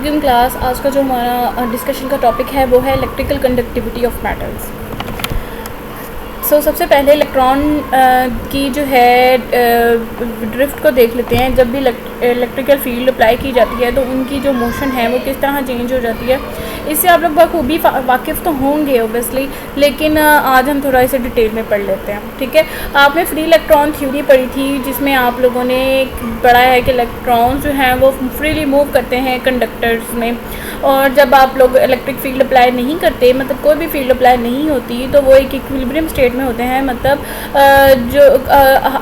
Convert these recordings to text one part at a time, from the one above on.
Class आज का जो हमारा डिस्कशन का टॉपिक है वो है इलेक्ट्रिकल कंडक्टिविटी ऑफ मेटल्स। सबसे पहले इलेक्ट्रॉन की जो है ड्रिफ्ट को देख लेते हैं। जब भी इलेक्ट्रिकल फील्ड अप्लाई की जाती है तो उनकी जो मोशन है वो किस तरह चेंज हो जाती है। इससे आप लोग बखूबी वाकिफ़ तो होंगे ओबियसली, लेकिन आज हम थोड़ा इसे डिटेल में पढ़ लेते हैं। ठीक है, आपने फ्री इलेक्ट्रॉन थ्योरी पढ़ी थी जिसमें आप लोगों ने पढ़ा है कि इलेक्ट्रॉन जो हैं वो फ्रीली मूव करते हैं कंडक्टर्स में, और जब आप लोग इलेक्ट्रिक फील्ड अप्लाई नहीं करते, मतलब कोई भी फील्ड अप्लाई नहीं होती, तो वो एक इक्विलिब्रियम स्टेट में होते हैं, मतलब जो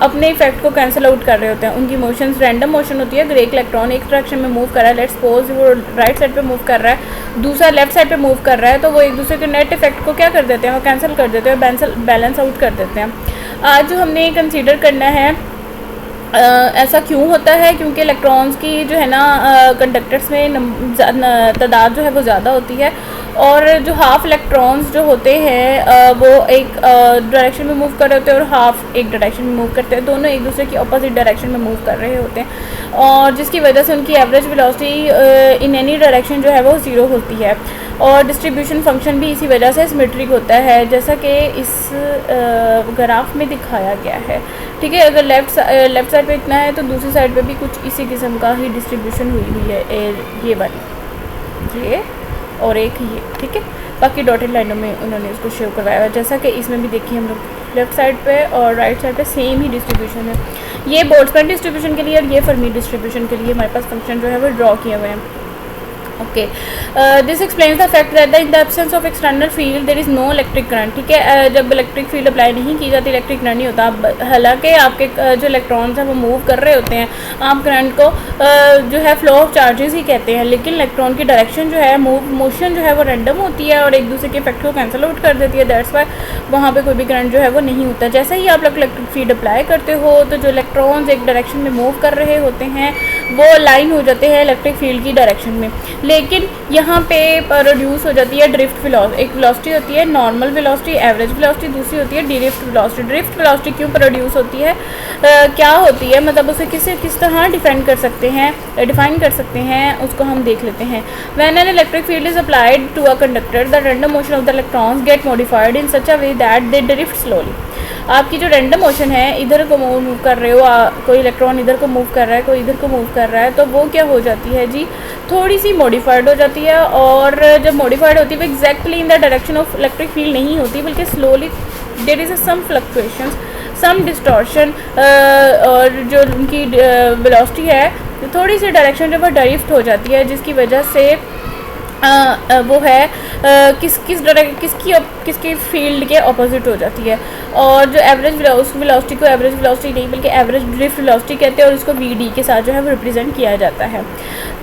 अपने इफेक्ट को कैंसिल आउट कर रहे होते हैं। उनकी मोशंस रैंडम मोशन होती है। अगर एक इलेक्ट्रॉन एक डायरेक्शन में मूव कर रहा है, लेट्स सपोज वो राइट साइड पे मूव कर रहा है, दूसरा लेफ्ट साइड पे मूव कर रहा है, तो वो एक दूसरे के नेट इफेक्ट को क्या कर देते हैं, वो कैंसिल कर देते हैं, बैलेंस आउट कर देते हैं। आज जो हमने कंसीडर करना है ऐसा क्यों होता है, क्योंकि इलेक्ट्रॉन्स की जो है ना कंडक्टर्स में तादाद जो है वो ज़्यादा होती है, और जो हाफ इलेक्ट्रॉन्स जो होते हैं वो एक डायरेक्शन में मूव कर रहे होते हैं और हाफ एक डायरेक्शन में मूव करते हैं। दोनों एक दूसरे की अपोजिट डायरेक्शन में मूव कर रहे होते हैं, और जिसकी वजह से उनकी average velocity in any direction जो है वो ज़ीरो होती है, और डिस्ट्रीब्यूशन फंक्शन भी इसी वजह से सिमेट्रिक होता है, जैसा कि इस ग्राफ में दिखाया गया है। ठीक है, अगर लेफ़्ट साइड पे इतना है तो दूसरी साइड पे भी कुछ इसी किस्म का ही डिस्ट्रीब्यूशन हुई है, ये वाली, ये और एक ये। ठीक है, बाकी डॉटेड लाइनों में उन्होंने इसको शो करवाया है, जैसा कि इसमें भी देखिए हम लोग लेफ़्ट साइड पे और राइट साइड पे सेम ही डिस्ट्रीब्यूशन है। ये बोल्ट्जमैन डिस्ट्रीब्यूशन के लिए और ये फर्मी डिस्ट्रीब्यूशन के लिए हमारे पास फंक्शन जो है वो ड्रॉ किए हुए हैं। Okay, this explains the fact that in the absence of external field there is no electric current. ठीक है, जब इलेक्ट्रिक फील्ड अप्लाई नहीं की जाती, इलेक्ट्रिक करंट नहीं होता। हालांकि आपके जो इलेक्ट्रॉन्स हैं वो मूव कर रहे होते हैं, आप करंट को जो है फ्लो ऑफ चार्जेस ही कहते हैं, लेकिन इलेक्ट्रॉन की डायरेक्शन जो है मोशन जो है वो रैंडम होती है और एक दूसरे के इफेक्ट को कैंसिल आउट कर देती है। दैट्स वाई वहाँ पे कोई भी करंट जो है वो नहीं होता। जैसे ही आप लोग इलेक्ट्रिक फील्ड अप्लाई करते हो तो जो इलेक्ट्रॉन्स एक डायरेक्शन में मूव कर रहे होते हैं वो लाइन हो जाते हैं इलेक्ट्रिक फील्ड की डायरेक्शन में, लेकिन यहाँ पे प्रोड्यूस हो जाती है ड्रिफ्ट वेलोसिटी। एक वेलोसिटी होती है नॉर्मल वेलोसिटी, एवरेज वेलोसिटी, दूसरी होती है ड्रिफ्ट वेलोसिटी। ड्रिफ्ट वेलोसिटी क्यों प्रोड्यूस होती है, क्या होती है, मतलब उसे किस तरह डिफाइन कर सकते हैं, उसको हम देख लेते हैं। When an electric field is applied to a conductor the random motion of the electrons get modified in such a way that they drift slowly. आपकी जो रैंडम मोशन है, इधर को मूव कर रहे हो, कोई इलेक्ट्रॉन इधर को मूव कर रहा है, कोई इधर को मूव कर रहा है, तो वो क्या हो जाती है जी, थोड़ी सी मॉडिफाइड हो जाती है। और जब मॉडिफाइड होती है वो exactly in the direction of electric field नहीं होती, बल्कि slowly there is some fluctuations, some distortion, और जो उनकी वेलोसिटी है थोड़ी सी डायरेक्शन जो वो ड्रिफ्ट हो जाती है, जिसकी वजह से वो है किसकी फील्ड के अपोजिट हो जाती है। और जो एवरेज वेलोसिटी को एवरेज वेलोसिटी नहीं बल्कि एवरेज ड्रिफ्ट वेलोसिटी कहते हैं, और इसको वी के साथ जो है वो रिप्रेजेंट किया जाता है।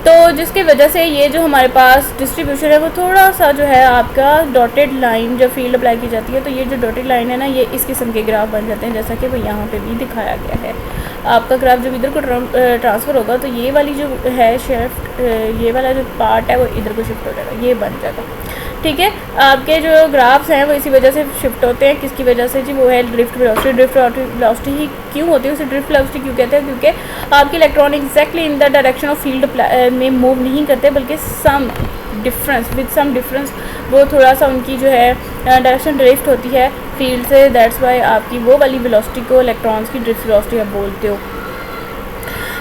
तो जिसकी वजह से ये जो हमारे पास डिस्ट्रीब्यूशन है वो थोड़ा सा जो है आपका डॉटेड लाइन जब फील्ड अप्लाई की जाती है, तो ये जो डॉटेड लाइन है ना, ये इस किस्म के ग्राफ बन जाते हैं, जैसा कि वो यहाँ पे भी दिखाया गया है। आपका ग्राफ जब इधर को ट्रांसफ़र होगा तो ये वाली जो है शिफ्ट, ये वाला जो पार्ट है वो इधर को शिफ्ट हो जाएगा, ये बन जाएगा। ठीक है, आपके जो ग्राफ्स हैं वो इसी वजह से शिफ्ट होते हैं। किसकी वजह से जी, वो है ड्रिफ्ट वेलोसिटी। ड्रिफ्ट वेलोसिटी ही क्यों होती है, उसे ड्रिफ्ट वेलोसिटी क्यों कहते हैं, क्योंकि आपके electron exactly in the direction of field में मूव नहीं करते, बल्कि सम डिफरेंस वो थोड़ा सा उनकी जो है डायरेक्शन ड्रिफ्ट होती है फील्ड से। दैट्स वाई आपकी वो वाली वेलोसिटी को इलेक्ट्रॉन्स की ड्रिफ्ट वेलोसिटी आप बोलते हो।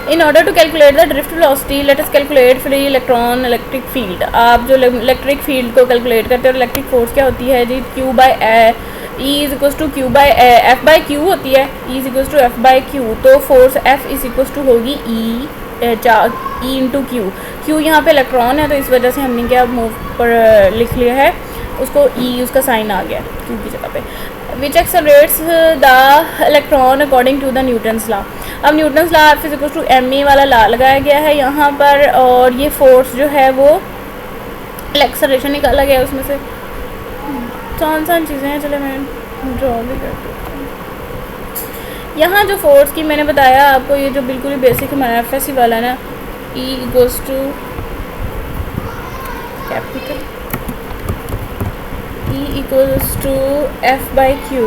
In order to calculate the drift velocity, let us calculate free electron electric field। आप जो इलेक्ट्रिक फील्ड को कैलकुलेट करते हो, इलेक्ट्रिक फोर्स क्या होती है जी, Q by E is equals to Q by F by Q होती है, E is equals to F by Q। तो force F is equals to होगी E इंटू Q यहाँ पे इलेक्ट्रॉन है, तो इस वजह से हमने क्या मूव पर लिख लिया है उसको, E उसका साइन आ गया Q की जगह पे। Which accelerates the electron according to the Newton's law. अब Newton's law F is equal to ma वाला लॉ लगाया गया है यहाँ पर, और ये फोर्स जो है वो एक्सेलरेशन निकाला गया है उसमें से। आसान चीज़ें हैं, चले मैं ड्रॉ भी कर देती हूँ। यहाँ जो फोर्स की मैंने बताया आपको, ये जो बिल्कुल ही बेसिक हमारा FSC वाला ना, E equals to capital E equals to F by Q,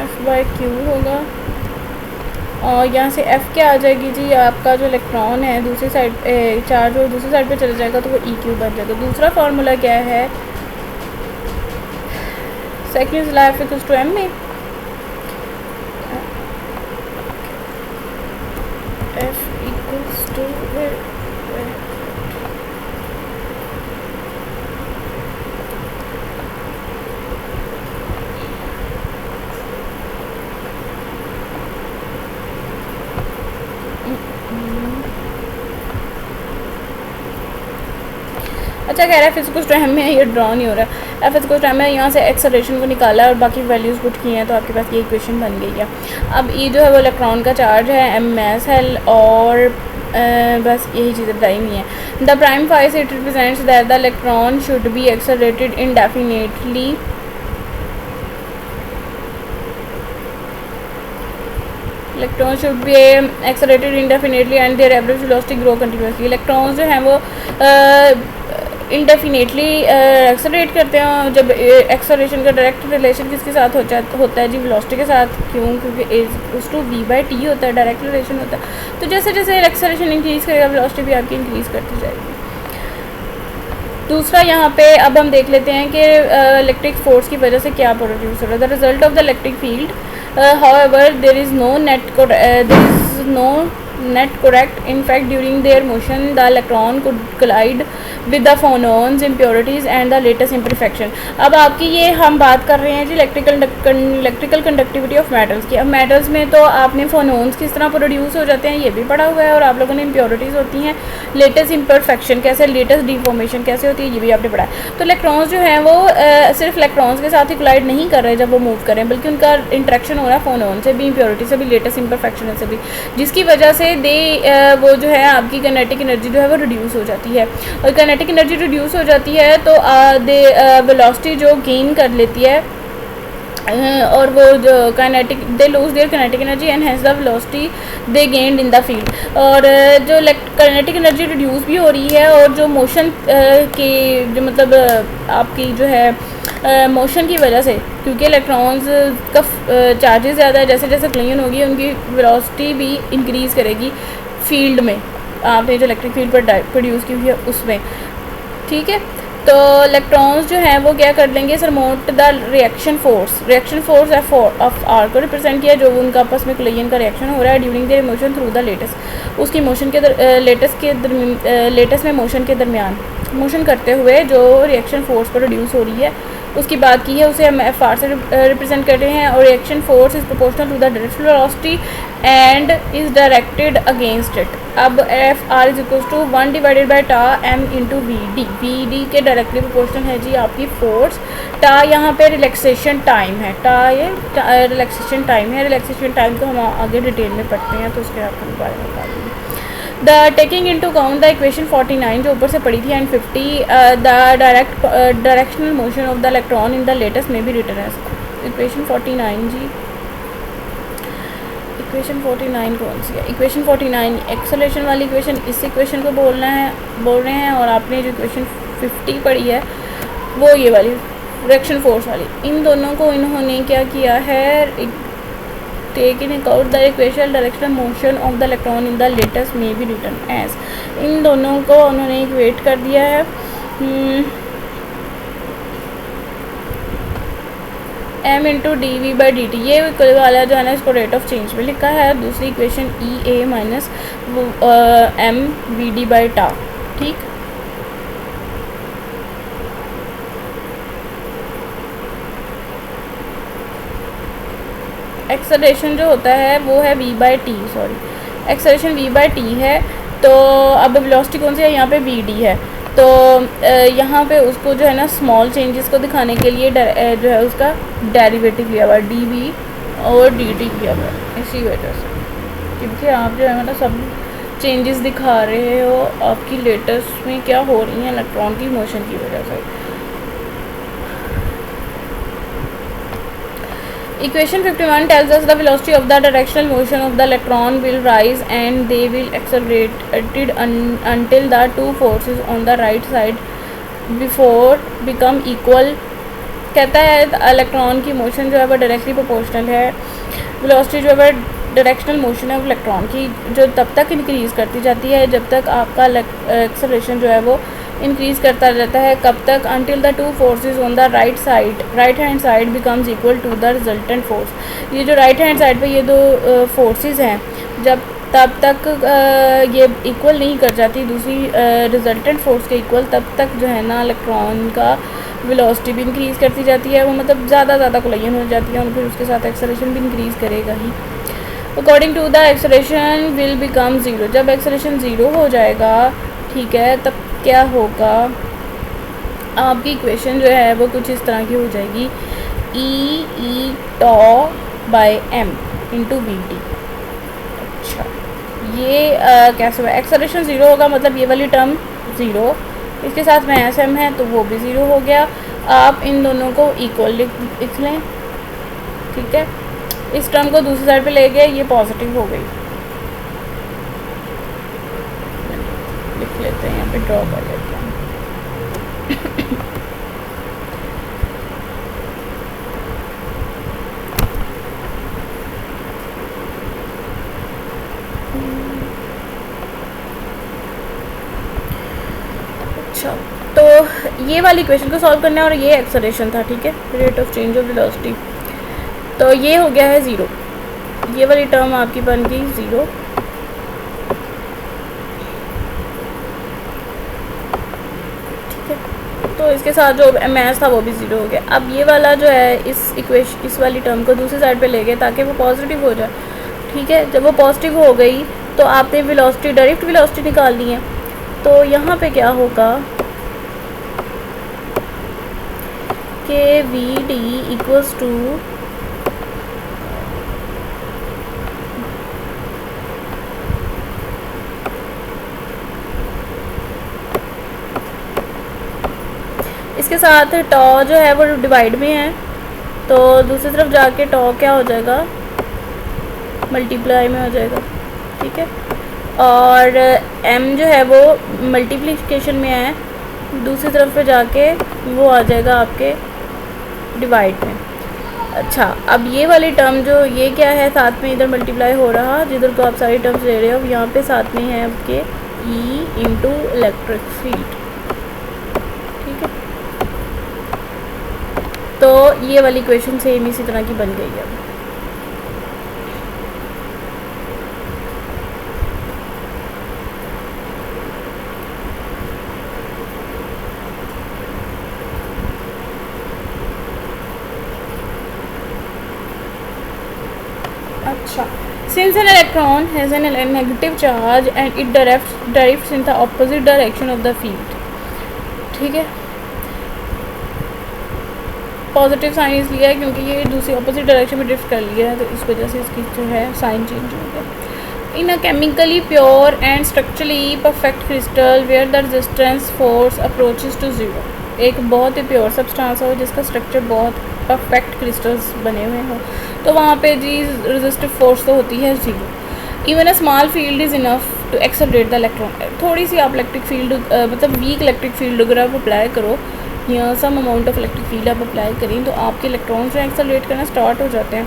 F by Q होगा और यहाँ से F क्या आ जाएगी जी, आपका जो इलेक्ट्रॉन है दूसरी साइड चार्ज और दूसरी साइड पे चला जाएगा तो वो EQ बन जाएगा। दूसरा फार्मूला क्या है, second law F equals to M में F इक्वल्स टू अच्छा कह रहा है फिजिकल टाइम में ये ड्रॉ नहीं हो रहा है। फिजिकल टाइम में यहाँ से एक्सेलरेशन को निकाला और बाकी वैल्यूज़ पुट की हैं तो आपके पास ये इक्वेशन बन गई है। अब ये जो है वो इलेक्ट्रॉन का चार्ज है M mass है और बस यही चीज़ें बताई हुई हैं। The prime fries it represents that the electron should be accelerated indefinitely electron should be accelerated indefinitely and there average velocity grow continuously. Electrons जो हैं वो इंडेफिनेटली एक्सेलरेट करते हैं। जब एक्सेलरेशन का डायरेक्ट रिलेशन किसके साथ होता है जी, वेलोसिटी के साथ। क्यों? क्योंकि v/t होता है, डायरेक्ट रिलेशन होता है। तो जैसे जैसे एक्सेलरेशन इंक्रीज़ करेगा वेलोसिटी भी आपकी इंक्रीज़ करती जाएगी। दूसरा यहाँ पे अब हम देख लेते हैं कि इलेक्ट्रिक फोर्स की वजह से क्या प्रोड्यूस हो रहा है। The result of the electric field however there is no net correct. In fact, during their motion the electron could collide with the phonons, impurities and the latest imperfection. अब आपकी ये हम बात कर रहे हैं जी इलेक्ट्रिकल कंडक्टिविटी ऑफ मेटल्स की। अब मेटल्स में तो आपने फोनोन्स किस तरह प्रोड्यूस हो जाते हैं ये भी पढ़ा हुआ है और आप लोगों ने इम्प्योरिटीज़ होती हैं, लेटेस्ट इम्परफेक्शन कैसे, लेटेस्ट डिफॉर्मेशन कैसे होती है ये भी आपने पढ़ा है। तो इलेक्ट्रॉन्स जो हैं वो सिर्फ इलेक्ट्रॉन्स के साथ ही कोलाइड नहीं कर रहे जब वो मूव करें, बल्कि उनका इंट्रैक्शन हो रहा है फोनोन से भी, इम्प्योरिटी से भी, लेटेस्ट इम्परफेक्शन से भी, जिसकी वजह से वो जो है आपकी काइनेटिक एनर्जी जो है वो रिड्यूस हो जाती है। और काइनेटिक एनर्जी रिड्यूस हो जाती है तो वेलोसिटी जो गेन कर लेती है और वो जो kinetic they lose their kinetic energy and has the velocity they gained in the field. और जो काइनेटिक एनर्जी रिड्यूस भी हो रही है और जो मोशन के जो मतलब आपकी जो है मोशन की वजह से, क्योंकि इलेक्ट्रॉन्स का चार्जेस ज़्यादा है, जैसे जैसे क्लीन होगी उनकी वेलोसिटी भी इंक्रीज़ करेगी फील्ड में, आपने जो इलेक्ट्रिक फील्ड पर प्रोड्यूस की हुई है उसमें। ठीक है, तो इलेक्ट्रॉन्स जो हैं वो क्या कर लेंगे, सरमोट the reaction force of R को रिप्रेजेंट किया, जो उनका आपस में कोलिजन का रिएक्शन हो रहा है during their motion through the latest, उसकी मोशन के लेटेस्ट में मोशन के दरमियान मोशन करते हुए जो रिएक्शन फोर्स प्रोड्यूस हो रही है उसकी बात की है, उसे हम एफ आर से रिप्रेजेंट कर रहे हैं। और reaction force is proportional to the directional velocity and is directed against it. अब F R is equal to 1 divided by tau m into v d के डायरेक्टली प्रोपोर्शनल है जी आपकी फोर्स। टा यहाँ पे रिलैक्सेशन टाइम है, ये रिलैक्सेशन टाइम है। रिलैक्सेशन टाइम को हम आगे डिटेल में पढ़ते हैं तो उसके आपको बारे में बता देंगे। The taking in to count the equation 49 जो ऊपर से पड़ी थी and 50 the directional motion of the electron in the latest में भी रिटर्न है। इक्वेशन 49 जी, इक्वेशन 49 कौन सी है? इक्वेशन 49 एक्सेलरेशन वाली इक्वेशन, इस इक्वेशन को बोल रहे हैं और आपने जो इक्वेशन 50 पढ़ी है वो ये वाली रिएक्शन फोर्स वाली। इन दोनों को इन्होंने क्या किया है, take in account the equation directional motion of the electron in the latest में भी रिटर्न एज, इन दोनों को उन्होंने इक्वेट कर दिया है m into D V by D T. ये वाला जो है ना इसको रेट ऑफ चेंज में लिखा है। दूसरी equation E A minus M V D by टा। ठीक, एक्सेलरेशन जो होता है वो है v by T, acceleration v by T है। तो अब वेलोसिटी कौन सी है, यहाँ पे वी डी है। तो यहाँ पे उसको जो है ना स्मॉल चेंजेस को दिखाने के लिए जो है उसका डेरिवेटिव लिया हुआ है डी वी और डी टी लिया हुआ है, इसी वजह से, क्योंकि आप जो है मतलब सब चेंजेस दिखा रहे हो आपकी लेटेस्ट में क्या हो रही हैं इलेक्ट्रॉन की मोशन की वजह से। Equation 51 tells us the velocity of the directional motion of the electron will rise and they will accelerate until the two forces on the right side before become equal। कहता है electron की motion जो है वो directly proportional है velocity जो है directional motion है इलेक्ट्रॉन की, जो तब तक इंक्रीज़ करती जाती है जब तक आपका एक्सेलरेशन जो है वो इंक्रीज़ करता रहता है। कब तक? Until the two forces on the right hand side becomes equal to the resultant force. ये जो राइट हैंड साइड पे ये दो फोर्सेस हैं, जब तब तक ये इक्वल नहीं कर जाती दूसरी रिजल्टेंट फोर्स के इक्वल, तब तक जो है ना इलेक्ट्रॉन का वेलोसिटी भी इंक्रीज़ करती जाती है। वो मतलब ज़्यादा कोलाइन हो जाती है और फिर उसके साथ एक्सेलरेशन भी इंक्रीज़ करेगा ही। According to the acceleration will become zero. जब एक्सेलरेशन ज़ीरो हो जाएगा, ठीक है, तब क्या होगा? आपकी इक्वेशन जो है वो कुछ इस तरह की हो जाएगी, e tau by m into v t. अच्छा, ये कैसे हुआ? एक्सेलरेशन ज़ीरो होगा मतलब ये वाली टर्म ज़ीरो, इसके साथ में एस एम है तो वो भी ज़ीरो हो गया। आप इन दोनों को इक्वल लिख लें, ठीक है। इस टर्म को दूसरी साइड पे ले गए, ये पॉजिटिव हो गई। लिख लेते हैं, यहाँ पे ड्रॉ कर लेते हैं। अच्छा, तो ये वाली इक्वेशन को सॉल्व करना है और ये एक्सेलरेशन था, ठीक है, rate of change of velocity. तो ये हो गया है ज़ीरो, ये वाली टर्म आपकी बन गई ज़ीरो। ठीक है, तो इसके साथ जो मैच था वो भी ज़ीरो हो गया। अब ये वाला जो है इस वाली टर्म को दूसरी साइड पे ले गए ताकि वो पॉजिटिव हो जाए, ठीक है। जब वो पॉजिटिव हो गई तो आपने वेलोसिटी, डायरेक्ट वेलोसिटी निकालनी है। तो यहाँ पे क्या होगा कि वी डी इक्वल्स टू इसके साथ टॉ जो है वो डिवाइड में है, तो दूसरी तरफ जाके टॉ क्या हो जाएगा? मल्टीप्लाई में हो जाएगा, ठीक है। और m जो है वो मल्टीप्लिकेशन में है, दूसरी तरफ पे जाके वो आ जाएगा आपके डिवाइड में। अच्छा, अब ये वाली टर्म जो ये क्या है, साथ में इधर मल्टीप्लाई हो रहा, जिधर को आप सारी टर्म्स ले रहे हो, यहाँ पे साथ में है आपके E इंटू इलेक्ट्रिक फील्ड, ठीक है। तो ये वाली इक्वेशन सेम इसी तरह की बन गई है। अच्छा, since an electron has a negative charge and it derives in the opposite direction of the field, ठीक है। पॉजिटिव साइन इसलिए है क्योंकि ये दूसरी ऑपोजिट डायरेक्शन में ड्रिफ्ट कर लिया है, तो इस वजह से इसकी जो है साइन चेंज हो गया। In a chemically pure and structurally perfect crystal where the resistance force approaches to zero. एक बहुत ही प्योर सब्सटेंस हो जिसका स्ट्रक्चर बहुत परफेक्ट क्रिस्टल्स बने हुए हों, तो वहाँ पे जी रेजिस्टिव फोर्स तो होती है zero. Even a small field is enough to accelerate the electron. थोड़ी सी आप इलेक्ट्रिक फील्ड मतलब वीक इलेक्ट्रिक फील्ड अगर आप अप्लाई करो या some amount of electric field आप अप्लाई करें, तो आपके इलेक्ट्रॉन्स जो एक्सेलरेट करना स्टार्ट हो जाते हैं,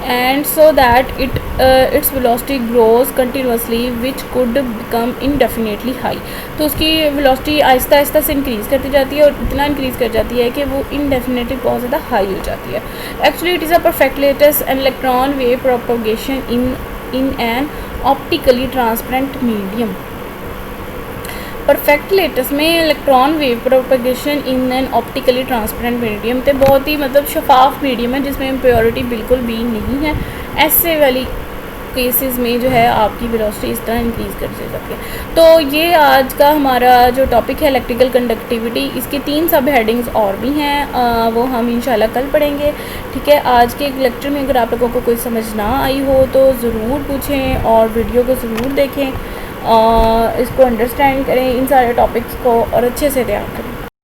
and so that its velocity grows continuously which could become indefinitely high. तो उसकी वेलोसिटी आहिस्ता आहिस्ता से इंक्रीज़ करती जाती है और इतना इंक्रीज़ कर जाती है कि वो इनडेफिनेटली बहुत ज़्यादा हाई हो जाती है। Actually it is a perfect latest and electron wave propagation in an optically transparent medium. Perfect latest में electron wave propagation in an optically transparent medium, तो बहुत ही मतलब शफाफ मीडियम है जिसमें इम्प्योरिटी बिल्कुल भी नहीं है। ऐसे वाली केसेस में जो है आपकी वेलोसिटी इस तरह इंक्रीज़ कर सकती है। तो ये आज का हमारा जो टॉपिक है इलेक्ट्रिकल कंडक्टिविटी, इसके 3 सब हेडिंग्स और भी हैं, वो हम इंशाल्लाह कल पढ़ेंगे, ठीक है। आज के लेक्चर में अगर आप लोगों को कोई समझ ना आई हो तो ज़रूर पूछें और वीडियो को ज़रूर देखें, इसको अंडरस्टैंड करें इन सारे टॉपिक्स को और अच्छे से तैयार करें।